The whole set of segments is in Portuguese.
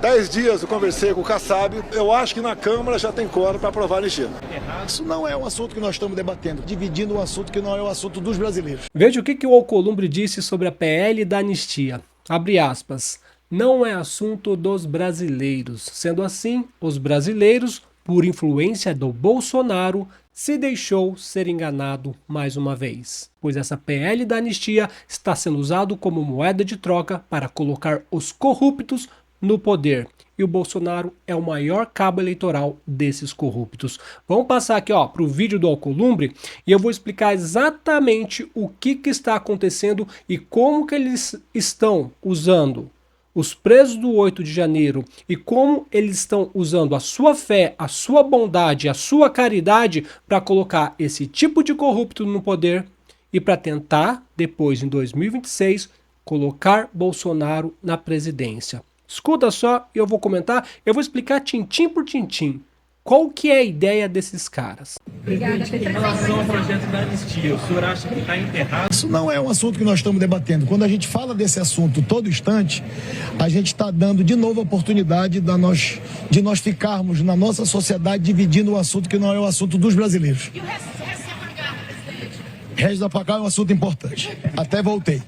10 dias eu conversei com o Kassab, eu acho que na Câmara já tem quórum para aprovar a anistia. Isso não é um assunto que nós estamos debatendo, dividindo um assunto que não é o assunto dos brasileiros. Veja o que o Alcolumbre disse sobre a PL da anistia. Abre aspas. Não é assunto dos brasileiros. Sendo assim, os brasileiros, por influência do Bolsonaro, se deixou ser enganado mais uma vez. Pois essa PL da anistia está sendo usado como moeda de troca para colocar os corruptos no poder. E o Bolsonaro é o maior cabo eleitoral desses corruptos. Vamos passar aqui para o vídeo do Alcolumbre e eu vou explicar exatamente o que está acontecendo e como que eles estão usando os presos do 8 de janeiro e como eles estão usando a sua fé, a sua bondade, a sua caridade para colocar esse tipo de corrupto no poder e para tentar, depois, em 2026, colocar Bolsonaro na presidência. Escuta só, eu vou comentar, eu vou explicar tintim por tintim qual que é a ideia desses caras. Presidente, em relação ao projeto da anistia, o senhor acha que está enterrado? Isso não é um assunto que nós estamos debatendo. Quando a gente fala desse assunto todo instante, a gente está dando de novo a oportunidade de nós ficarmos na nossa sociedade dividindo um assunto que não é o assunto dos brasileiros. E o resto da pagada, presidente? O resto da pagada é um assunto importante. Até voltei.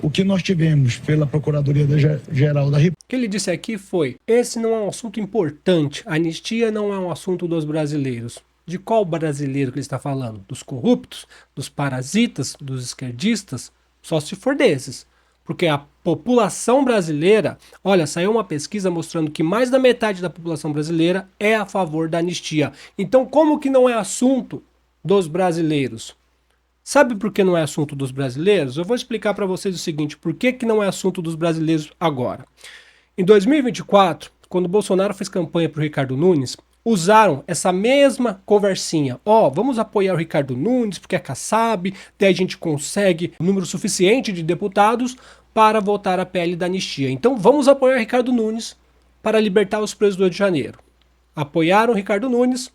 O que nós tivemos pela Procuradoria-Geral da República. O que ele disse aqui foi: esse não é um assunto importante, a anistia não é um assunto dos brasileiros. De qual brasileiro que ele está falando? Dos corruptos? Dos parasitas? Dos esquerdistas? Só se for desses. Porque a população brasileira, olha, saiu uma pesquisa mostrando que mais da metade da população brasileira é a favor da anistia. Então como que não é assunto dos brasileiros? Sabe por que não é assunto dos brasileiros? Eu vou explicar para vocês o seguinte, por que não é assunto dos brasileiros agora. Em 2024, quando o Bolsonaro fez campanha para o Ricardo Nunes, usaram essa mesma conversinha. Vamos apoiar o Ricardo Nunes porque é Kassab, daí a gente consegue um número suficiente de deputados para votar a PL da anistia. Então vamos apoiar o Ricardo Nunes para libertar os presos do 8 de janeiro. Apoiaram o Ricardo Nunes,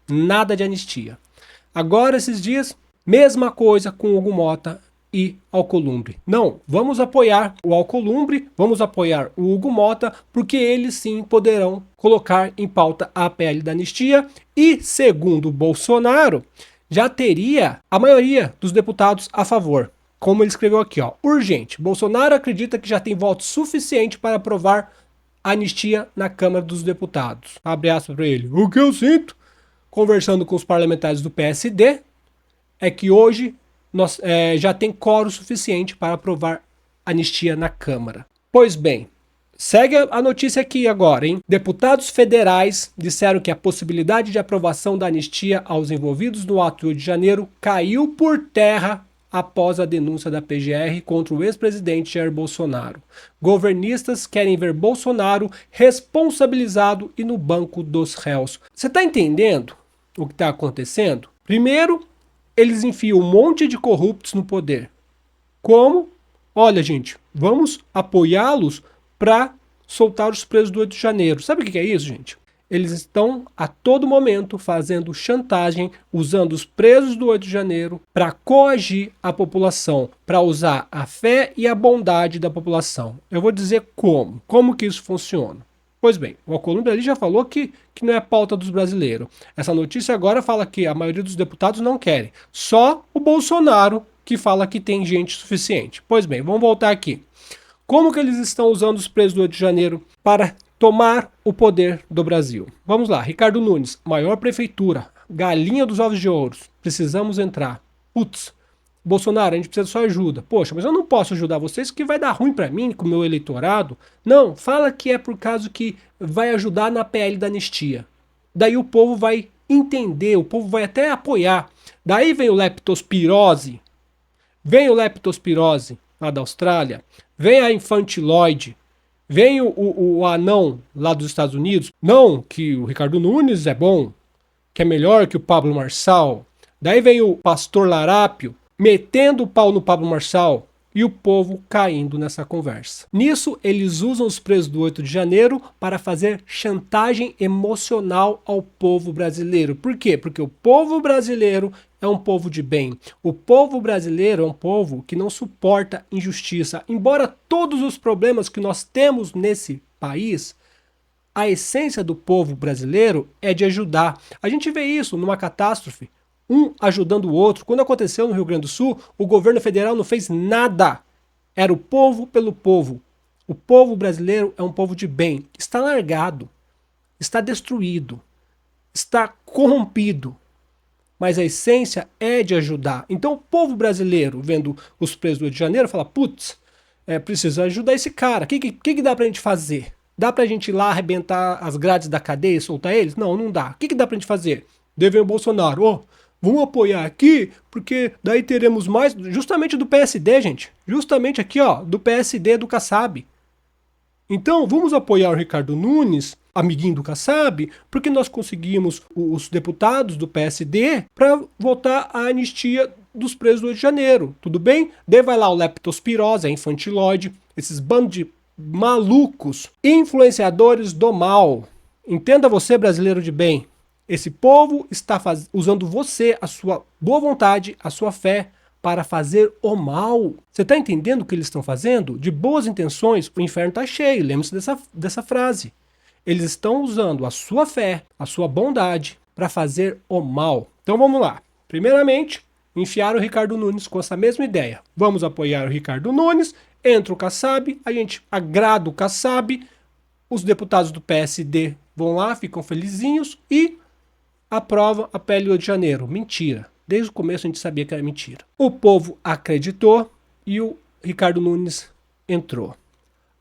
nada de anistia. Agora, esses dias, mesma coisa com o Hugo Mota e Alcolumbre. Não, vamos apoiar o Alcolumbre, vamos apoiar o Hugo Mota, porque eles sim poderão colocar em pauta a PL da anistia e, segundo Bolsonaro, já teria a maioria dos deputados a favor. Como ele escreveu aqui, urgente. Bolsonaro acredita que já tem voto suficiente para aprovar a anistia na Câmara dos Deputados. Abre aspas para ele. O que eu sinto, conversando com os parlamentares do PSD, é que hoje nós já tem quórum suficiente para aprovar anistia na Câmara. Pois bem, segue a notícia aqui agora, hein? Deputados federais disseram que a possibilidade de aprovação da anistia aos envolvidos no ato de 8 de janeiro caiu por terra após a denúncia da PGR contra o ex-presidente Jair Bolsonaro. Governistas querem ver Bolsonaro responsabilizado e no banco dos réus. Você está entendendo o que está acontecendo? Primeiro, eles enfiam um monte de corruptos no poder. Como? Olha, gente, vamos apoiá-los para soltar os presos do 8 de janeiro. Sabe o que é isso, gente? Eles estão a todo momento fazendo chantagem, usando os presos do 8 de janeiro para coagir a população, para usar a fé e a bondade da população. Eu vou dizer como. Como que isso funciona? Pois bem, o Alcolumbre ali já falou que não é pauta dos brasileiros. Essa notícia agora fala que a maioria dos deputados não querem. Só o Bolsonaro que fala que tem gente suficiente. Pois bem, vamos voltar aqui. Como que eles estão usando os presos do 8 de janeiro para tomar o poder do Brasil? Vamos lá, Ricardo Nunes, maior prefeitura, galinha dos ovos de ouro, precisamos entrar. Putz, Bolsonaro, a gente precisa da sua ajuda. Poxa, mas eu não posso ajudar vocês que vai dar ruim para mim, com o meu eleitorado. Não, fala que é por causa que vai ajudar na PL da anistia. Daí o povo vai entender, o povo vai até apoiar. Daí vem o leptospirose, lá da Austrália, vem a infantiloide, vem o anão lá dos Estados Unidos. Não, que o Ricardo Nunes é bom, que é melhor que o Pablo Marçal. Daí vem o pastor Larápio, metendo o pau no Pablo Marçal e o povo caindo nessa conversa. Nisso, eles usam os presos do 8 de janeiro para fazer chantagem emocional ao povo brasileiro. Por quê? Porque o povo brasileiro é um povo de bem. O povo brasileiro é um povo que não suporta injustiça. Embora todos os problemas que nós temos nesse país, a essência do povo brasileiro é de ajudar. A gente vê isso numa catástrofe, um ajudando o outro. Quando aconteceu no Rio Grande do Sul, o governo federal não fez nada. Era o povo pelo povo. O povo brasileiro é um povo de bem. Está largado, está destruído, está corrompido. Mas a essência é de ajudar. Então o povo brasileiro, vendo os presos do Rio de Janeiro, fala, putz, precisa ajudar esse cara. O que dá pra gente fazer? Dá pra gente ir lá arrebentar as grades da cadeia e soltar eles? Não, não dá. O que dá pra gente fazer? Daí vem o Bolsonaro, vamos apoiar aqui, porque daí teremos mais, justamente do PSD, gente. Justamente aqui, do PSD, do Kassab. Então, vamos apoiar o Ricardo Nunes, amiguinho do Kassab, porque nós conseguimos os deputados do PSD para votar a anistia dos presos do Rio de Janeiro. Tudo bem? Daí vai lá o leptospirose, a infantilóide, esses bandos de malucos, influenciadores do mal. Entenda você, brasileiro de bem. Esse povo está usando você, a sua boa vontade, a sua fé, para fazer o mal. Você está entendendo o que eles estão fazendo? De boas intenções, o inferno está cheio. Lembre-se dessa frase. Eles estão usando a sua fé, a sua bondade, para fazer o mal. Então vamos lá. Primeiramente, enfiaram o Ricardo Nunes com essa mesma ideia. Vamos apoiar o Ricardo Nunes, entra o Kassab, a gente agrada o Kassab, os deputados do PSD vão lá, ficam felizinhos e aprova a PL do Rio de Janeiro. Mentira. Desde o começo a gente sabia que era mentira. O povo acreditou e o Ricardo Nunes entrou.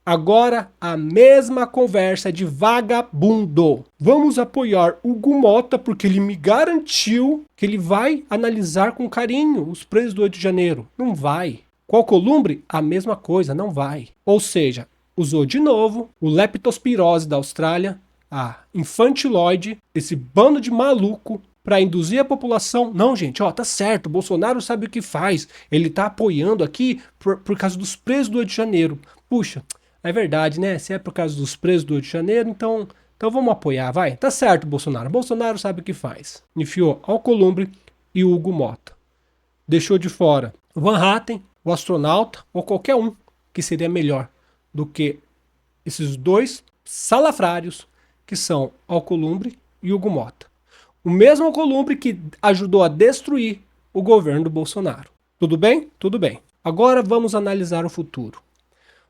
Agora a mesma conversa de vagabundo. Vamos apoiar o Hugo Mota porque ele me garantiu que ele vai analisar com carinho os presos do 8 de janeiro. Não vai. Com o Alcolumbre, a mesma coisa, não vai. Ou seja, usou de novo o leptospirose da Austrália, a infantilóide, esse bando de maluco, para induzir a população. Não, gente, tá certo, o Bolsonaro sabe o que faz. Ele tá apoiando aqui por causa dos presos do 8 de janeiro. Puxa, é verdade, né? Se é por causa dos presos do 8 de janeiro, então vamos apoiar, vai. Tá certo, Bolsonaro. Bolsonaro sabe o que faz. Enfiou Alcolumbre e o Hugo Mota. Deixou de fora o Van Hatten, o astronauta ou qualquer um que seria melhor do que esses dois salafrários que são Alcolumbre e Hugo Mota. O mesmo Alcolumbre que ajudou a destruir o governo do Bolsonaro. Tudo bem? Tudo bem. Agora vamos analisar o futuro.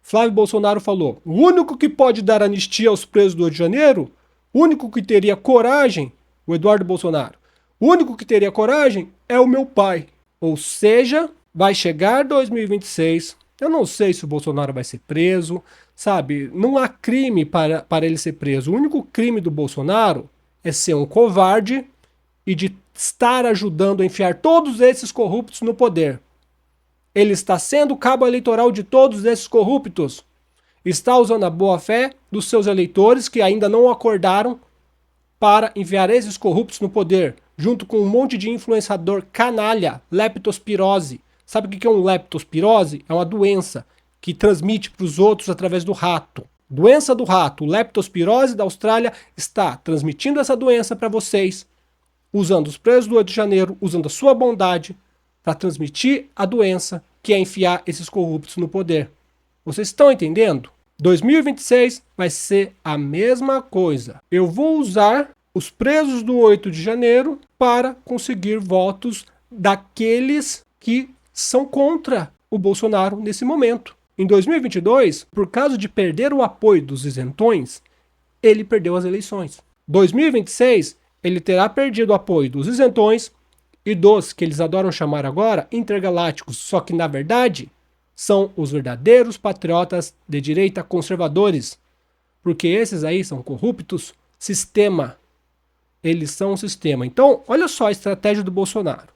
Flávio Bolsonaro falou, o único que pode dar anistia aos presos do 8 de janeiro, o único que teria coragem, o Eduardo Bolsonaro, o único que teria coragem é o meu pai. Ou seja, vai chegar 2026, eu não sei se o Bolsonaro vai ser preso, sabe? Não há crime para ele ser preso. O único crime do Bolsonaro é ser um covarde e de estar ajudando a enfiar todos esses corruptos no poder. Ele está sendo o cabo eleitoral de todos esses corruptos. Está usando a boa-fé dos seus eleitores que ainda não acordaram para enviar esses corruptos no poder, junto com um monte de influenciador canalha, leptospirose. Sabe o que é um leptospirose? É uma doença que transmite para os outros através do rato. Doença do rato, leptospirose da Austrália, está transmitindo essa doença para vocês, usando os presos do 8 de janeiro, usando a sua bondade para transmitir a doença que é enfiar esses corruptos no poder. Vocês estão entendendo? 2026 vai ser a mesma coisa. Eu vou usar os presos do 8 de janeiro para conseguir votos daqueles que são contra o Bolsonaro nesse momento. Em 2022, por causa de perder o apoio dos isentões, ele perdeu as eleições. 2026, ele terá perdido o apoio dos isentões e dos, que eles adoram chamar agora, intergalácticos, só que na verdade são os verdadeiros patriotas de direita conservadores, porque esses aí são corruptos sistema. Eles são um sistema. Então, olha só a estratégia do Bolsonaro.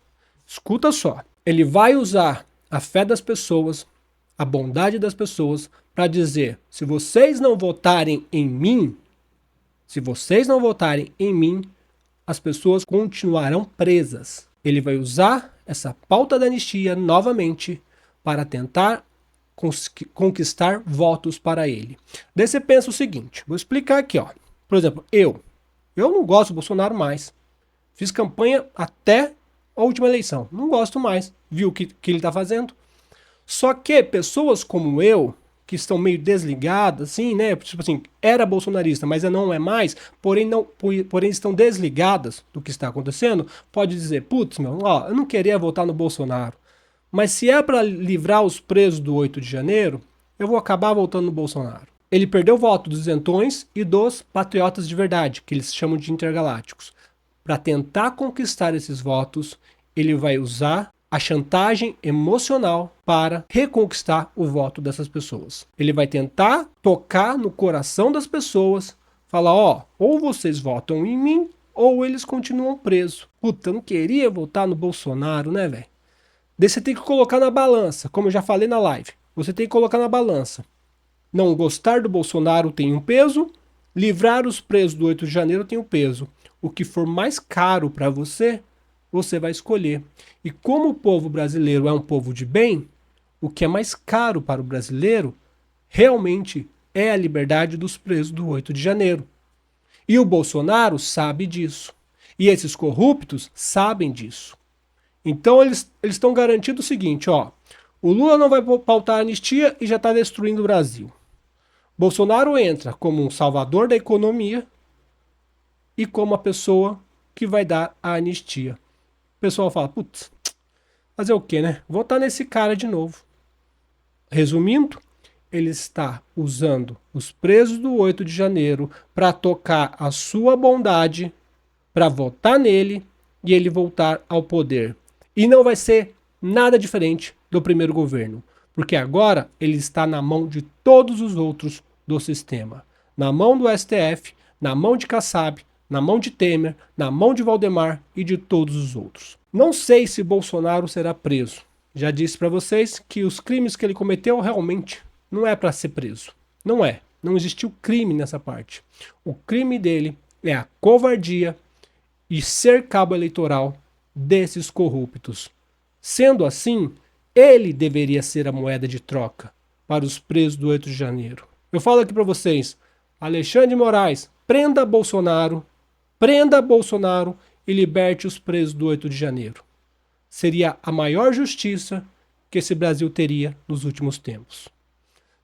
Escuta só. Ele vai usar a fé das pessoas, a bondade das pessoas, para dizer, se vocês não votarem em mim, as pessoas continuarão presas. Ele vai usar essa pauta da anistia novamente para tentar conquistar votos para ele. Daí você pensa o seguinte, vou explicar aqui, ó. Por exemplo, eu não gosto do Bolsonaro mais. Fiz campanha até a última eleição. Não gosto mais. Viu o que ele está fazendo? Só que pessoas como eu, que estão meio desligadas, assim, né? Tipo assim, era bolsonarista, mas não é mais, porém estão desligadas do que está acontecendo, pode dizer, putz, meu, ó, eu não queria votar no Bolsonaro, mas se é para livrar os presos do 8 de janeiro, eu vou acabar votando no Bolsonaro. Ele perdeu o voto dos isentões e dos patriotas de verdade, que eles chamam de intergalácticos. Para tentar conquistar esses votos, ele vai usar a chantagem emocional para reconquistar o voto dessas pessoas. Ele vai tentar tocar no coração das pessoas, falar, ó, ou vocês votam em mim, ou eles continuam presos. Puta, eu não queria votar no Bolsonaro, né, velho? Daí você tem que colocar na balança, como eu já falei na live. Você tem que colocar na balança. Não gostar do Bolsonaro tem um peso, livrar os presos do 8 de janeiro tem um peso. O que for mais caro para você, você vai escolher. E como o povo brasileiro é um povo de bem, o que é mais caro para o brasileiro realmente é a liberdade dos presos do 8 de janeiro. E o Bolsonaro sabe disso. E esses corruptos sabem disso. Então eles estão garantindo o seguinte, ó. O Lula não vai pautar a anistia e já está destruindo o Brasil. Bolsonaro entra como um salvador da economia e como a pessoa que vai dar a anistia. O pessoal fala, putz, fazer o quê, né? Votar nesse cara de novo. Resumindo, ele está usando os presos do 8 de janeiro para tocar a sua bondade, para votar nele e ele voltar ao poder. E não vai ser nada diferente do primeiro governo, porque agora ele está na mão de todos os outros do sistema. Na mão do STF, na mão de Kassab, na mão de Temer, na mão de Valdemar e de todos os outros. Não sei se Bolsonaro será preso. Já disse para vocês que os crimes que ele cometeu realmente não é para ser preso. Não é. Não existiu crime nessa parte. O crime dele é a covardia e ser cabo eleitoral desses corruptos. Sendo assim, ele deveria ser a moeda de troca para os presos do 8 de janeiro. Eu falo aqui para vocês, Alexandre de Moraes, prenda Bolsonaro e liberte os presos do 8 de janeiro. Seria a maior justiça que esse Brasil teria nos últimos tempos.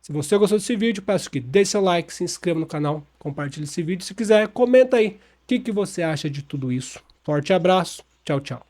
Se você gostou desse vídeo, peço que deixe seu like, se inscreva no canal, compartilhe esse vídeo. Se quiser, comenta aí o que você acha de tudo isso. Forte abraço, tchau, tchau.